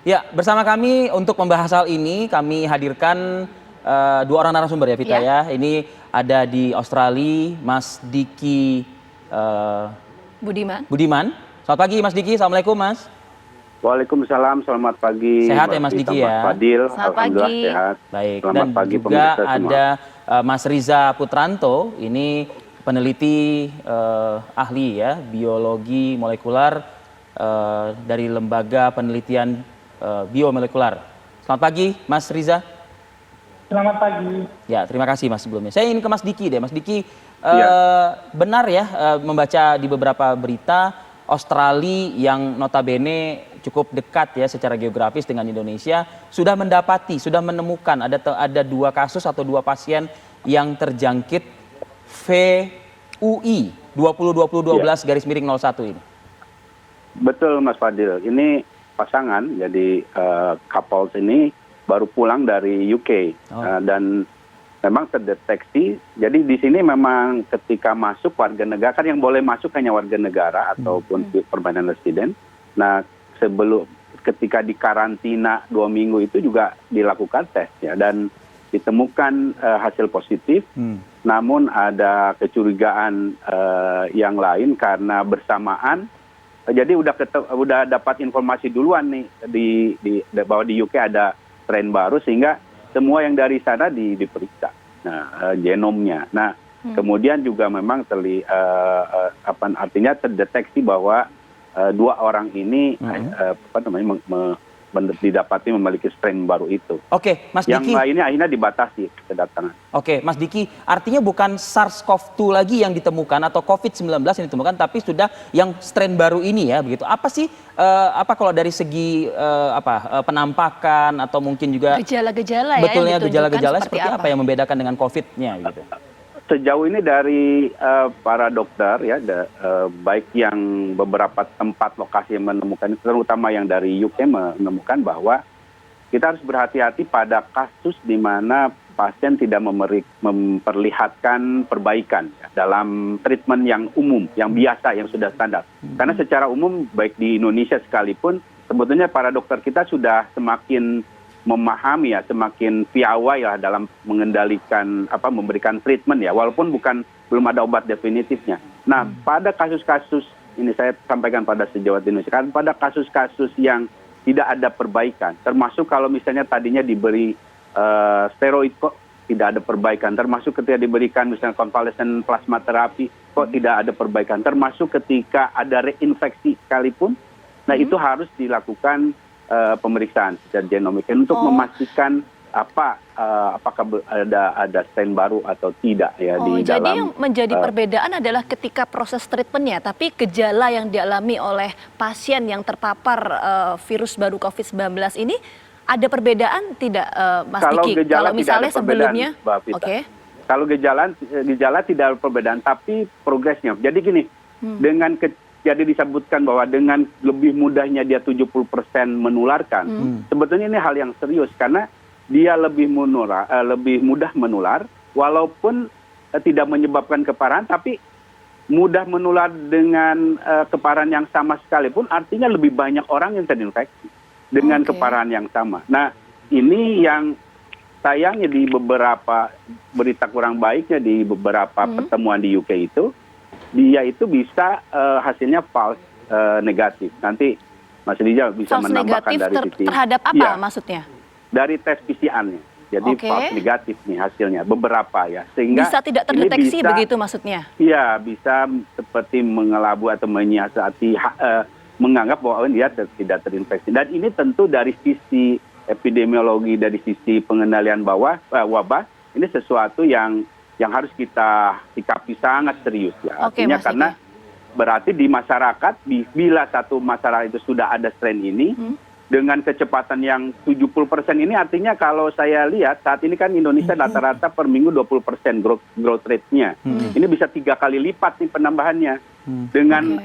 Ya, bersama kami untuk membahas hal ini, kami hadirkan dua orang narasumber ya, Vita ya. Ini ada di Australia, Mas Diki Budiman. Selamat pagi Mas Diki, Assalamualaikum Mas. Waalaikumsalam, selamat pagi. Sehat ya Mas Diki ya? Mas Fadil, selamat alhamdulillah pagi. sehat. Baik, selamat dan pagi juga semua. ada Mas Riza Putranto, ini peneliti ahli ya, biologi molekular dari Lembaga Penelitian Biomolekular. Selamat pagi Mas Riza. Selamat pagi. Ya, terima kasih Mas sebelumnya. Saya ingin ke Mas Diki deh. Mas Diki, benar ya membaca di beberapa berita Australia yang notabene cukup dekat ya secara geografis dengan Indonesia sudah menemukan ada 2 kasus atau 2 pasien yang terjangkit VUI 2020-12/01 ini. Betul Mas Fadil, ini pasangan jadi couples ini baru pulang dari UK dan memang terdeteksi. Jadi di sini memang ketika masuk warga negara, kan yang boleh masuk hanya warga negara ataupun permanent resident. Nah ketika di karantina 2 minggu itu juga dilakukan tes ya, dan ditemukan hasil positif. Namun ada kecurigaan yang lain karena bersamaan. Jadi udah dapat informasi duluan nih bahwa di UK ada strain baru, sehingga semua yang dari sana diperiksa, genomnya. Nah, kemudian juga memang artinya terdeteksi bahwa 2 orang ini didapati memiliki strain baru itu. Oke, Mas Diki. Yang lainnya akhirnya dibatasi kedatangan. Oke, Mas Diki, artinya bukan SARS-CoV-2 lagi yang ditemukan atau COVID-19 yang ditemukan, tapi sudah yang strain baru ini ya, begitu. Apa sih, kalau dari segi penampakan atau mungkin juga gejala-gejala ya? Betulnya gejala-gejala seperti apa yang membedakan dengan COVID-nya gitu? Sejauh ini dari para dokter ya, baik yang beberapa tempat lokasi yang menemukan, terutama yang dari UK menemukan bahwa kita harus berhati-hati pada kasus di mana pasien tidak memperlihatkan perbaikan ya, dalam treatment yang umum, yang biasa, yang sudah standar. Karena secara umum baik di Indonesia sekalipun, sebetulnya para dokter kita sudah semakin memahami ya, semakin piawai lah dalam mengendalikan memberikan treatment ya, walaupun belum ada obat definitifnya. Nah, pada kasus-kasus ini saya sampaikan pada sejawat Indonesia, kan pada kasus-kasus yang tidak ada perbaikan, termasuk kalau misalnya tadinya diberi steroid kok tidak ada perbaikan, termasuk ketika diberikan misalnya convalescent plasma terapi kok tidak ada perbaikan, termasuk ketika ada reinfeksi sekalipun. Nah, itu harus dilakukan pemeriksaan secara genomik untuk memastikan apakah ada strain baru atau tidak ya di dalam. Jadi yang menjadi perbedaan adalah ketika proses treatmentnya, tapi gejala yang dialami oleh pasien yang terpapar virus baru COVID-19 ini ada perbedaan tidak, Mas Diki? Kalau misalnya sebelumnya, kalau gejala tidak ada perbedaan, tapi progresnya. Jadi gini, jadi disebutkan bahwa dengan lebih mudahnya dia 70% menularkan. Sebetulnya ini hal yang serius karena dia lebih mudah menular, walaupun tidak menyebabkan keparahan, tapi mudah menular dengan keparahan yang sama sekalipun, artinya lebih banyak orang yang terinfeksi dengan keparahan yang sama. Nah, ini yang sayangnya di beberapa berita kurang baiknya di beberapa pertemuan di UK itu, dia itu bisa hasilnya false negatif. Nanti Mas Riza bisa menambahkan dari sisi terhadap apa maksudnya? Dari tes PCR-nya. Jadi false negatif nih hasilnya beberapa ya. Sehingga bisa tidak terdeteksi begitu maksudnya? Iya, bisa seperti mengelabu atau menyiasati menganggap bahwa dia tidak terinfeksi. Dan ini tentu dari sisi epidemiologi, dari sisi pengendalian wabah, ini sesuatu yang harus kita sikapi sangat serius ya. Artinya karena berarti di masyarakat, bila satu masyarakat itu sudah ada strain ini, dengan kecepatan yang 70% ini artinya kalau saya lihat saat ini kan Indonesia rata-rata per minggu 20% growth rate-nya. Ini bisa 3 kali lipat nih penambahannya. Dengan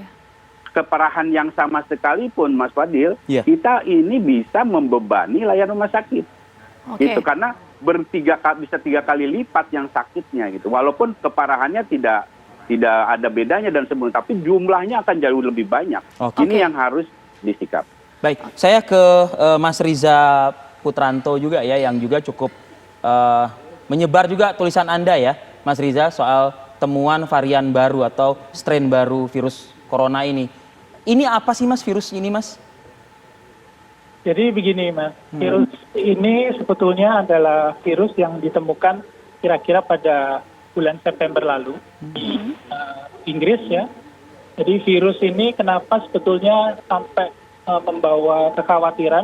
keparahan yang sama sekalipun Mas Fadil, kita ini bisa membebani layanan rumah sakit. Gitu, karena bisa 3 kali lipat yang sakitnya gitu. Walaupun keparahannya tidak ada bedanya dan sebagainya, tapi jumlahnya akan jauh lebih banyak. Ini yang harus disikap. Baik, saya ke Mas Riza Putranto juga ya, yang juga cukup menyebar juga tulisan Anda ya, Mas Riza, soal temuan varian baru atau strain baru virus corona ini. Ini apa sih Mas virus ini Mas? Jadi begini Mas, virus ini sebetulnya adalah virus yang ditemukan kira-kira pada bulan September lalu di Inggris ya. Jadi virus ini kenapa sebetulnya sampai membawa kekhawatiran?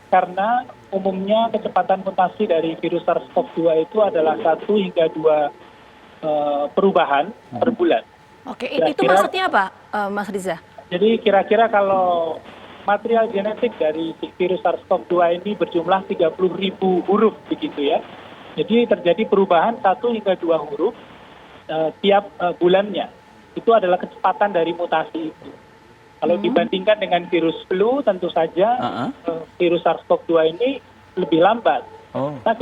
Karena umumnya kecepatan mutasi dari virus SARS-CoV-2 itu adalah 1 hingga 2 perubahan per bulan. Oke, itu maksudnya apa, Mas Riza? Jadi kira-kira kalau material genetik dari virus SARS-CoV-2 ini berjumlah 30.000 huruf begitu ya. Jadi terjadi perubahan 1 hingga 2 huruf tiap bulannya. Itu adalah kecepatan dari mutasi itu. Kalau dibandingkan dengan virus flu, tentu saja virus SARS-CoV-2 ini lebih lambat. Nah,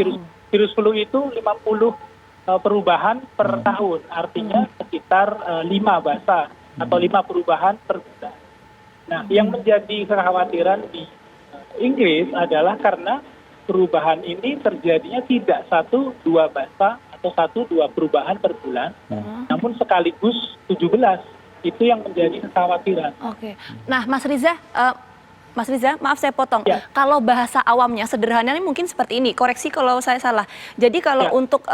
virus flu itu 50 perubahan per tahun, artinya sekitar 5 bahasa atau 5 perubahan per bulan. Nah, yang menjadi kekhawatiran di Inggris adalah karena perubahan ini terjadinya tidak 1-2 bahasa atau 1-2 perubahan per bulan, namun sekaligus 17. Itu yang menjadi kekhawatiran. Oke. Nah, Mas Riza, maaf saya potong. Ya. Kalau bahasa awamnya sederhananya mungkin seperti ini. Koreksi kalau saya salah. Jadi kalau untuk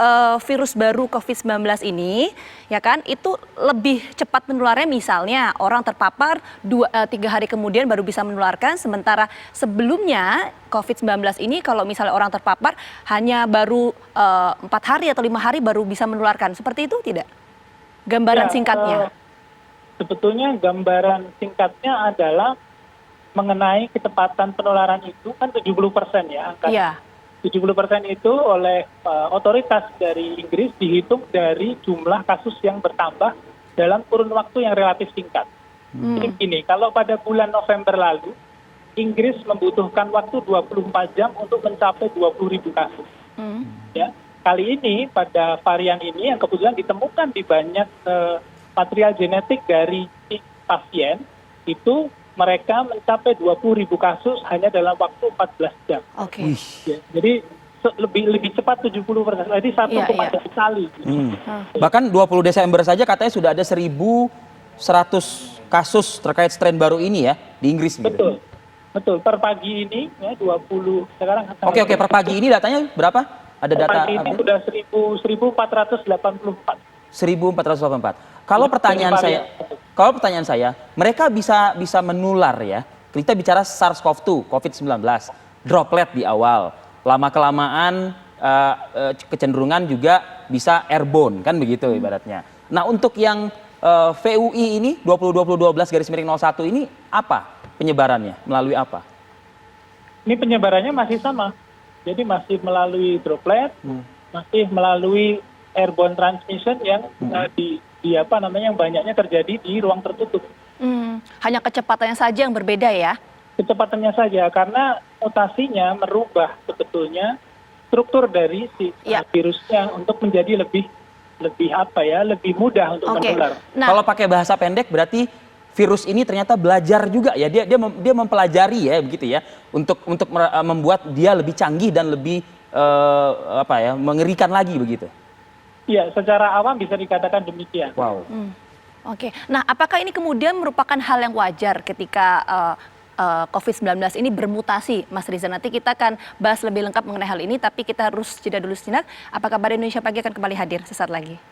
virus baru COVID-19 ini, ya kan, itu lebih cepat menularnya. Misalnya orang terpapar 3 hari kemudian baru bisa menularkan. Sementara sebelumnya COVID-19 ini kalau misalnya orang terpapar hanya baru 4 hari atau 5 hari baru bisa menularkan. Seperti itu tidak? Gambaran singkatnya. Sebetulnya gambaran singkatnya adalah mengenai kecepatan penularan itu kan 70% ya angka. Iya. 70% itu oleh otoritas dari Inggris dihitung dari jumlah kasus yang bertambah dalam kurun waktu yang relatif singkat. Jadi begini, kalau pada bulan November lalu Inggris membutuhkan waktu 24 jam untuk mencapai 20.000 kasus. Ya, kali ini pada varian ini yang kebetulan ditemukan di banyak material genetik dari pasien itu mereka mencapai 20.000 kasus hanya dalam waktu 14 jam. Oke. Ya, jadi lebih cepat 70%. Jadi 1,1 kali. Bahkan 20 Desember saja katanya sudah ada 1.100 kasus terkait strain baru ini ya di Inggris. Betul. Betul. Per pagi ini ya 20 sekarang. Oke, per pagi ini datanya berapa? Ada data? Per pagi ini sudah 1.484. 1.484. Kalau pertanyaan saya, mereka bisa menular ya. Kita bicara SARS-CoV-2, COVID-19, droplet di awal, lama-kelamaan kecenderungan juga bisa airborne, kan begitu ibaratnya. Nah, untuk yang VUI ini 2020-12-01 ini apa penyebarannya? Melalui apa? Ini penyebarannya masih sama. Jadi masih melalui droplet, masih melalui airborne transmission yang yang banyaknya terjadi di ruang tertutup. Hanya kecepatannya saja yang berbeda ya? Kecepatannya saja, karena mutasinya merubah sebetulnya struktur dari virusnya untuk menjadi lebih mudah untuk tertular. Nah, kalau pakai bahasa pendek berarti virus ini ternyata belajar juga ya, dia mempelajari ya begitu ya, untuk membuat dia lebih canggih dan lebih mengerikan lagi begitu. Iya, secara awam bisa dikatakan demikian. Wow. Oke. Nah, apakah ini kemudian merupakan hal yang wajar ketika COVID-19 ini bermutasi, Mas Riza? Nanti kita akan bahas lebih lengkap mengenai hal ini, tapi kita harus jeda dulu sejenak. Apa kabar Indonesia Pagi akan kembali hadir sesaat lagi.